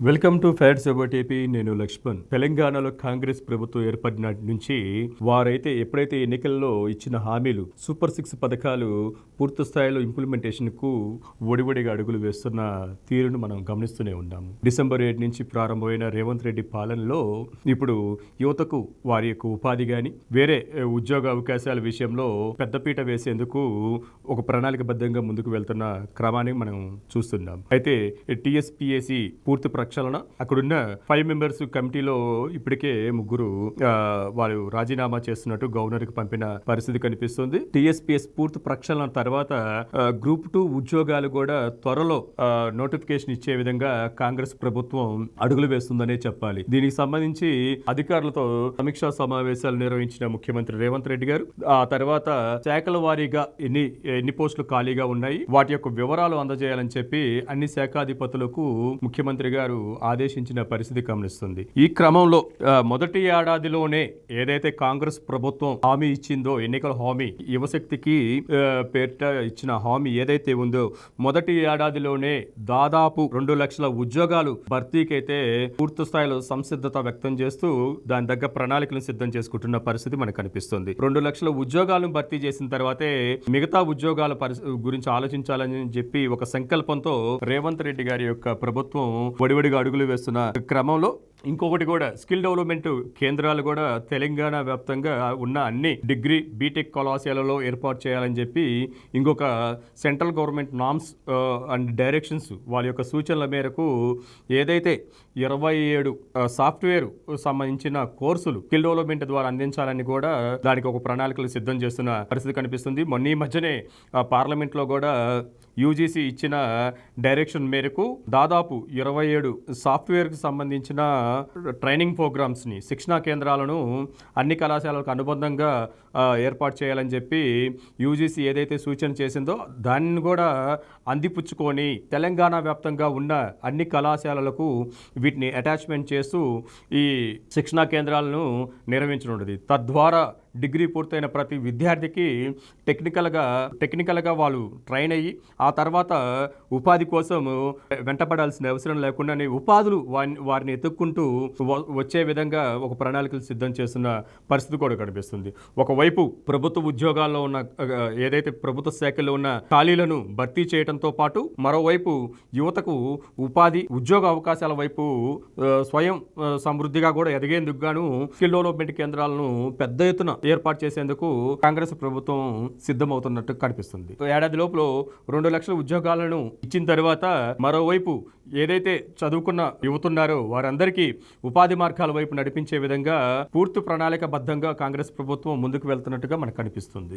Welcome to fats about AP. నేను లక్ష్మణ్. తెలంగాణలో కాంగ్రెస్ ప్రభుత్వం ఏర్పడిన నుంచి వారైతే ఎప్పుడైతే ఎన్నికల్లో ఇచ్చిన హామీలు సూపర్ 6 పథకాలు పూర్తి స్థాయిలో ఇంప్లిమెంటేషన్ కు ఒడివడిగా అడుగులు వేస్తున్న తీరును మనం గమనిస్తూనే ఉన్నాము. డిసెంబర్ 7 నుంచి ప్రారంభమైన రేవంత్ రెడ్డి పాలనలో ఇప్పుడు యువతకు వారి యొక్క ఉపాధి గాని వేరే ఉద్యోగ అవకాశాల విషయంలో పెద్దపీట వేసేందుకు ఒక ప్రణాళికబద్ధంగా ముందుకు వెళ్తున్న క్రమాన్ని మనం చూస్తున్నాం. అయితే టీఎస్పీఎస్సీ పూర్తి ప్రక్షాళన, అక్కడున్న 5 మెంబర్స్ కమిటీలో ఇప్పటికే 3 వాళ్ళు రాజీనామా చేస్తున్నట్టు గవర్నర్ కి పంపిన పరిస్థితి కనిపిస్తుంది. టీఎస్పీఎస్ పూర్తి ప్రక్షాళన తర్వాత గ్రూప్ 2 ఉద్యోగాలు కూడా త్వరలో నోటిఫికేషన్ ఇచ్చే విధంగా కాంగ్రెస్ ప్రభుత్వం అడుగులు వేస్తుందనే చెప్పాలి. దీనికి సంబంధించి అధికారులతో సమీక్షా సమావేశాలు నిర్వహించిన ముఖ్యమంత్రి రేవంత్ రెడ్డి గారు ఆ తర్వాత శాఖల వారీగా ఎన్ని పోస్టులు ఖాళీగా ఉన్నాయి, వాటి యొక్క వివరాలు అందజేయాలని చెప్పి అన్ని శాఖాధిపతులకు ముఖ్యమంత్రి గారు ఆదేశించిన పరిస్థితి గమనిస్తుంది. ఈ క్రమంలో మొదటి ఏడాదిలోనే ఏదైతే కాంగ్రెస్ ప్రభుత్వం హామీ ఇచ్చిందో, ఎన్నికల హామీ, యువశక్తికి పేరిట ఇచ్చిన హామీ ఏదైతే ఉందో మొదటి ఏడాదిలోనే దాదాపు 2 లక్షల ఉద్యోగాలు భర్తీకైతే పూర్తి స్థాయిలో సంసిద్ధత వ్యక్తం చేస్తూ దాని దగ్గర ప్రణాళికలను సిద్ధం చేసుకుంటున్న పరిస్థితి మనకు కనిపిస్తుంది. 2 లక్షల ఉద్యోగాలను భర్తీ చేసిన తర్వాతే మిగతా ఉద్యోగాల గురించి ఆలోచించాలని చెప్పి ఒక సంకల్పంతో రేవంత్ రెడ్డి గారి యొక్క ప్రభుత్వం వడివడిగా అడుగులు వేస్తున్న క్రమంలో ఇంకొకటి కూడా స్కిల్ డెవలప్మెంట్ కేంద్రాలు కూడా తెలంగాణ వ్యాప్తంగా ఉన్న అన్ని డిగ్రీ బీటెక్ కళాశాలలో ఏర్పాటు చేయాలని చెప్పి ఇంకొక central government norms and directions వాళ్ళ యొక్క సూచనల మేరకు ఏదైతే 27 సాఫ్ట్వేర్ సంబంధించిన కోర్సులు స్కిల్ డెవలప్మెంట్ ద్వారా అందించాలని కూడా దానికి ఒక ప్రణాళికలు సిద్ధం చేస్తున్న పరిస్థితి కనిపిస్తుంది. మొన్న ఈ మధ్యనే పార్లమెంట్లో కూడా యూజీసీ ఇచ్చిన డైరెక్షన్ మేరకు దాదాపు 27 సాఫ్ట్వేర్కి సంబంధించిన ట్రైనింగ్ ప్రోగ్రామ్స్ని, శిక్షణా కేంద్రాలను అన్ని కళాశాలకు అనుబంధంగా ఏర్పాటు చేయాలని చెప్పి యూజీసీ ఏదైతే సూచన చేసిందో దాన్ని కూడా అందిపుచ్చుకొని తెలంగాణ వ్యాప్తంగా ఉన్న అన్ని కళాశాలలకు వీటిని అటాచ్మెంట్ చేస్తూ ఈ శిక్షణా కేంద్రాలను నిర్వహించనున్నది. తద్వారా డిగ్రీ పూర్తయిన ప్రతి విద్యార్థికి టెక్నికల్గా వాళ్ళు ట్రైన్ అయ్యి ఆ తర్వాత ఉపాధి కోసం వెంటపడాల్సిన అవసరం లేకుండా ఉపాధులు వారిని ఎత్తుక్కుంటూ వచ్చే విధంగా ఒక ప్రణాళికలు సిద్ధం చేస్తున్న పరిస్థితి కూడా కనిపిస్తుంది. ఒకవైపు ప్రభుత్వ ఉద్యోగాల్లో ఉన్న ఏదైతే ప్రభుత్వ శాఖల్లో ఉన్న ఖాళీలను భర్తీ చేయడంతో పాటు మరోవైపు యువతకు ఉపాధి ఉద్యోగ అవకాశాల వైపు స్వయం సమృద్ధిగా కూడా ఎదిగేందుకు గాను స్కిల్ డెవలప్మెంట్ కేంద్రాలను పెద్ద ఎత్తున ఏర్పాటు చేసేందుకు కాంగ్రెస్ ప్రభుత్వం సిద్ధమవుతున్నట్టు కనిపిస్తుంది. ఏడాది లోపల 2 లక్షల ఉద్యోగాలను ఇచ్చిన తర్వాత మరోవైపు ఏదైతే చదువుకున్న యువతున్నారో వారందరికీ ఉపాధి మార్గాల వైపు నడిపించే విధంగా పూర్తి ప్రణాళికబద్ధంగా కాంగ్రెస్ ప్రభుత్వం ముందుకు వెళ్తున్నట్టుగా మనకు కనిపిస్తుంది.